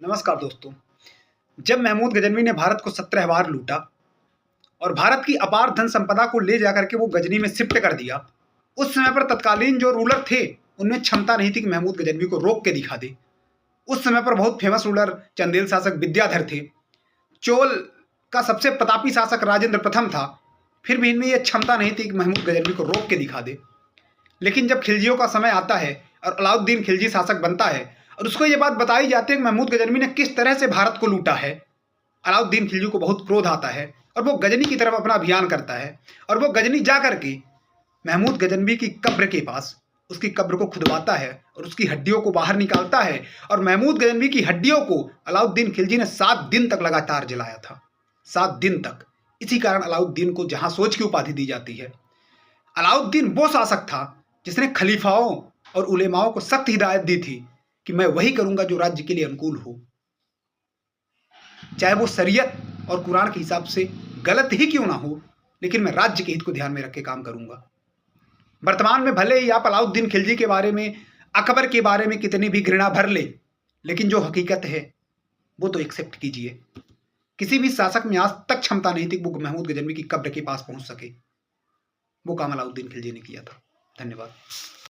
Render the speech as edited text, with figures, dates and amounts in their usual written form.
नमस्कार दोस्तों। जब महमूद गजनवी ने भारत को 17 बार लूटा और भारत की अपार धन संपदा को ले जाकर के वो गजनी में शिफ्ट कर दिया, उस समय पर तत्कालीन जो रूलर थे उनमें क्षमता नहीं थी कि महमूद गजनवी को रोक के दिखा दे। उस समय पर बहुत फेमस रूलर चंदेल शासक विद्याधर थे, चोल का सबसे प्रतापी शासक राजेंद्र प्रथम था, फिर भी इनमें यह क्षमता नहीं थी कि महमूद गजनवी को रोक के दिखा दे। लेकिन जब खिलजियों का समय आता है और अलाउद्दीन खिलजी शासक बनता है और उसको ये बात बताई जाती है कि महमूद गजनवी ने किस तरह से भारत को लूटा है, अलाउद्दीन खिलजी को बहुत क्रोध आता है और वो गजनी की तरफ अपना अभियान करता है और वो गजनी जा करके महमूद गजनवी की कब्र के पास उसकी कब्र को खुदवाता है और उसकी हड्डियों को बाहर निकालता है। और महमूद गजनवी की हड्डियों को अलाउद्दीन खिलजी ने 7 दिन तक लगातार जलाया था, 7 दिन तक। इसी कारण अलाउद्दीन को जहां सोच की उपाधि दी जाती है। अलाउद्दीन वो शासक था जिसने खलीफाओं और उलेमाओं को सख्त हिदायत दी थी कि मैं वही करूंगा जो राज्य के लिए अनुकूल हो, चाहे वो शरीयत और कुरान के हिसाब से गलत ही क्यों ना हो, लेकिन मैं राज्य के हित को ध्यान में रख के काम करूंगा। वर्तमान में भले ही आप अलाउद्दीन खिलजी के बारे में, अकबर के बारे में कितनी भी घृणा भर ले, लेकिन जो हकीकत है वो तो एक्सेप्ट कीजिए। किसी भी शासक में आज तक क्षमता नहीं थी कि वो महमूद गजनवी की कब्र के पास पहुंच सके। वो काम अलाउद्दीन खिलजी ने किया था। धन्यवाद।